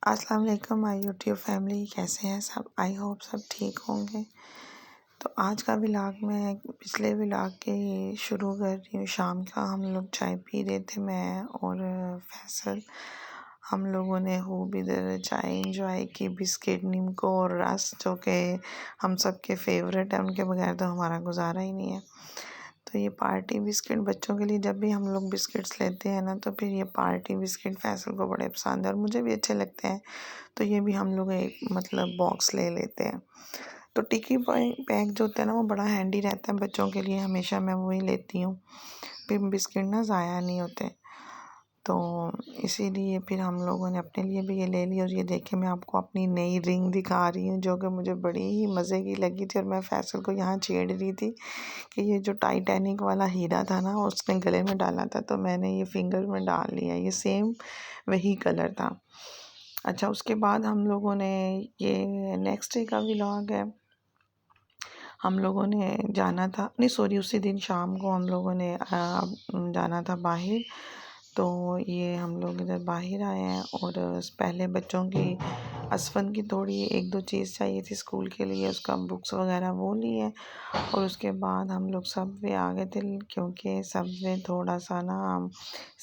अस्सलाम वालेकुम my YouTube family, कैसे हैं सब। आई होप सब ठीक होंगे। तो आज का व्लॉग मैं पिछले व्लॉग के शुरू कर रही हूँ। शाम का हम लोग चाय पी रहे थे, मैं और फैसल। हम लोगों ने खूब इधर चाय इंजॉय की, बिस्किट, नीमको और रस, जो कि हम सब के फेवरेट है। उनके बगैर तो हमारा गुजारा ही नहीं है। तो ये पार्टी बिस्किट बच्चों के लिए, जब भी हम लोग बिस्किट्स लेते हैं ना, तो फिर ये पार्टी बिस्किट फैसल को बड़े पसंद है और मुझे भी अच्छे लगते हैं। तो ये भी हम लोग एक मतलब बॉक्स ले लेते हैं। तो टिक्की पैक जो होता है ना, वो बड़ा हैंडी रहता है बच्चों के लिए। हमेशा मैं वही लेती हूँ, फिर बिस्किट ना ज़ाया नहीं होते। तो इसीलिए फिर हम लोगों ने अपने लिए भी ये ले लिया। और ये देखिए, मैं आपको अपनी नई रिंग दिखा रही हूँ, जो कि मुझे बड़ी ही मज़े की लगी थी। और मैं फैसल को यहाँ छेड़ रही थी कि ये जो टाइटैनिक वाला हीरा था ना, उसने गले में डाला था, तो मैंने ये फिंगर में डाल लिया। ये सेम वही कलर था। अच्छा, उसके बाद हम लोगों ने, ये नेक्स्ट डे का व्लॉग है। हम लोगों ने जाना था, नहीं सॉरी, उसी दिन शाम को हम लोगों ने जाना था बाहर। तो ये हम लोग इधर बाहर आए हैं और पहले बच्चों की, असफन की थोड़ी एक दो चीज़ चाहिए थी स्कूल के लिए, उसका बुक्स वगैरह वो लिए। और उसके बाद हम लोग सबवे आ गए थे, क्योंकि सबवे थोड़ा सा ना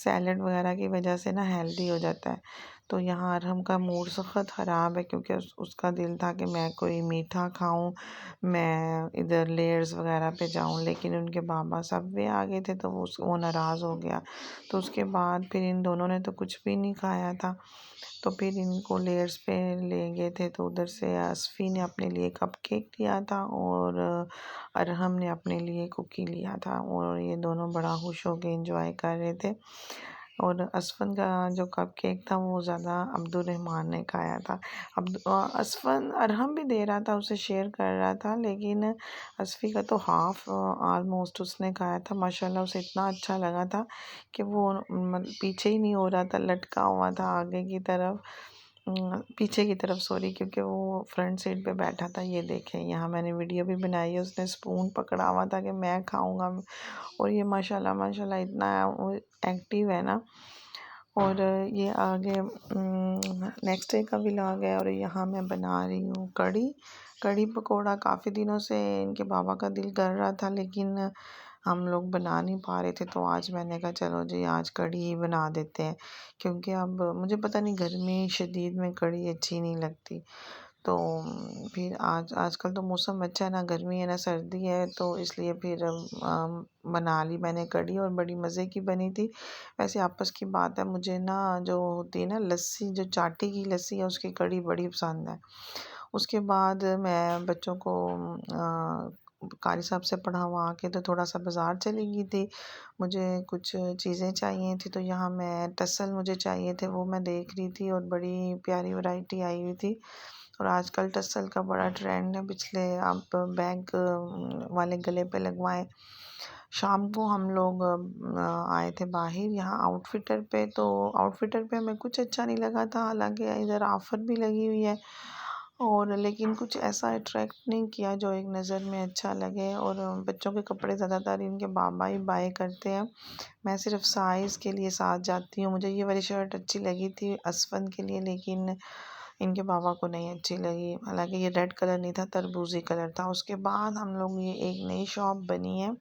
सैलड वगैरह की वजह से ना हेल्दी हो जाता है। तो यहाँ अरहम का मूड सख्त ख़राब है, क्योंकि उसका दिल था कि मैं कोई मीठा खाऊं, मैं इधर लेयर्स वगैरह पे जाऊं, लेकिन उनके बाबा सबवे आ गए थे, तो वो नाराज़ हो गया। तो उसके बाद फिर इन दोनों ने तो कुछ भी नहीं खाया था, तो फिर इनको लेयर्स पे ले गए थे। तो उधर से असफ़ी ने अपने लिए कप केक लिया था और अरहम ने अपने लिए कुकी लिया था, और ये दोनों बड़ा खुश होकर एंजॉय कर रहे थे। और असफन का जो कप केक था, वो ज़्यादा अब्दुलरहमान ने खाया था। असफन अरहम भी दे रहा था, उसे शेयर कर रहा था, लेकिन असफ़ी का तो हाफ़ आलमोस्ट उसने खाया था। माशाल्लाह उसे इतना अच्छा लगा था कि वो पीछे ही नहीं हो रहा था, लटका हुआ था आगे की तरफ, पीछे की तरफ सॉरी, क्योंकि वो फ्रंट सीट पे बैठा था। ये देखें, यहाँ मैंने वीडियो भी बनाई है, उसने स्पून पकड़ा हुआ था कि मैं खाऊंगा। और ये माशाल्लाह माशाल्लाह इतना एक्टिव है ना। और ये आगे नेक्स्ट डे का व्लॉग है। और यहाँ मैं बना रही हूँ कड़ी पकोड़ा। काफ़ी दिनों से इनके बाबा का दिल कर रहा था, लेकिन हम लोग बना नहीं पा रहे थे। तो आज मैंने कहा चलो जी, आज कड़ी ही बना देते हैं, क्योंकि अब मुझे पता नहीं, गर्मी शदीद में कड़ी अच्छी नहीं लगती। तो फिर आजकल तो मौसम अच्छा है, ना गर्मी है ना सर्दी है, तो इसलिए फिर बना ली मैंने कड़ी, और बड़ी मज़े की बनी थी। वैसे आपस की बात है, मुझे ना जो होती है ना लस्सी, जो चाटी की लस्सी है, उसकी कड़ी बड़ी पसंद है। उसके बाद मैं बच्चों को कारी साहब से पढ़ावा के तो थोड़ा सा बाज़ार चली गई थी। मुझे कुछ चीज़ें चाहिए थी, तो यहाँ मैं टसल मुझे चाहिए थे, वो मैं देख रही थी, और बड़ी प्यारी वैरायटी आई हुई थी। और आजकल टसल का बड़ा ट्रेंड है, पिछले आप बैग वाले गले पे लगवाएं। शाम को हम लोग आए थे बाहर यहाँ आउटफिटर पे। तो आउटफिटर पे हमें कुछ अच्छा नहीं लगा था, हालांकि इधर ऑफ़र भी लगी हुई है, और लेकिन कुछ ऐसा अट्रैक्ट नहीं किया जो एक नज़र में अच्छा लगे। और बच्चों के कपड़े ज़्यादातर इनके बाबा ही बाय करते हैं, मैं सिर्फ साइज़ के लिए साथ जाती हूँ। मुझे ये वाली शर्ट अच्छी लगी थी असफन के लिए, लेकिन इनके बाबा को नहीं अच्छी लगी। हालांकि ये रेड कलर नहीं था, तरबूजी कलर था। उसके बाद हम लोग, ये एक नई शॉप बनी है,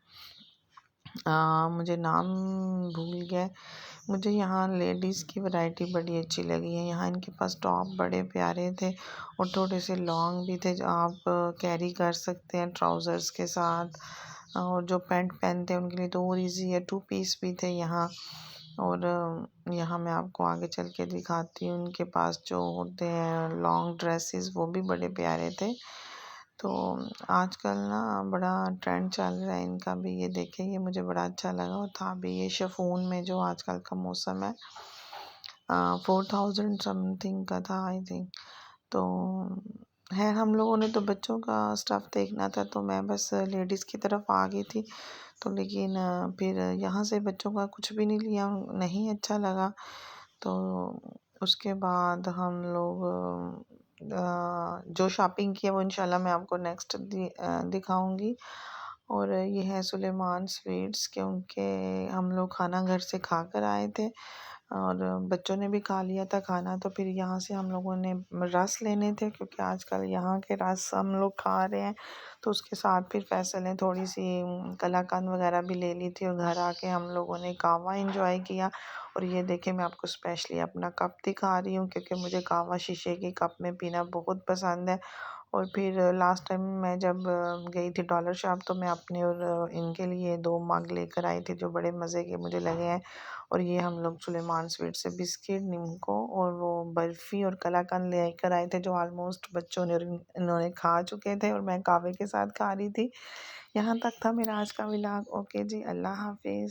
मुझे नाम भूल गया। मुझे यहाँ लेडीज़ की वैरायटी बड़ी अच्छी लगी है। यहाँ इनके पास टॉप बड़े प्यारे थे, और थोड़े से लॉन्ग भी थे, जो आप कैरी कर सकते हैं ट्राउज़र्स के साथ। और जो पैंट पहनते हैं उनके लिए तो और ईज़ी है। 2 पीस भी थे यहाँ। और यहाँ मैं आपको आगे चल के दिखाती हूँ, उनके पास जो होते हैं लॉन्ग ड्रेसेस, वो भी बड़े प्यारे थे। तो आजकल ना बड़ा ट्रेंड चल रहा है इनका भी। ये देखें, ये मुझे बड़ा अच्छा लगा, और था भी ये शिफॉन में, जो आजकल का मौसम है। 4000 समथिंग का था आई थिंक। तो है, हम लोगों ने तो बच्चों का स्टफ़ देखना था, तो मैं बस लेडीज़ की तरफ आ गई थी। तो लेकिन फिर यहाँ से बच्चों का कुछ भी नहीं लिया, नहीं अच्छा लगा। तो उसके बाद हम लोग जो शॉपिंग की है, वो इंशाल्लाह मैं आपको नेक्स्ट दिखाऊंगी। और ये है सुलेमान स्वीट्स, क्योंकि हम लोग खाना घर से खा कर आए थे। और बच्चों ने भी खा लिया था खाना। तो फिर यहाँ से हम लोगों ने रस लेने थे, क्योंकि आजकल यहाँ के रस हम लोग खा रहे हैं। तो उसके साथ फिर फैसल ने थोड़ी सी कलाकंद वगैरह भी ले ली थी, और घर आके हम लोगों ने कहवा इंजॉय किया। और ये देखें, मैं आपको स्पेशली अपना कप दिखा रही हूँ, क्योंकि मुझे कहवा शीशे के कप में पीना बहुत पसंद है। और फिर लास्ट टाइम मैं जब गई थी डॉलर शॉप, तो मैं अपने और इनके लिए 2 मग लेकर आई थी, जो बड़े मज़े के मुझे लगे हैं। और ये हम लोग सुलेमान स्वीट से बिस्किट, निम्को और वो बर्फ़ी और कलाकंद लेकर आए थे, जो ऑलमोस्ट बच्चों ने और इन्होंने खा चुके थे, और मैं कहवे के साथ खा रही थी। यहाँ तक था मेरा आज का व्लॉग। ओके जी, अल्लाह हाफ़िज़।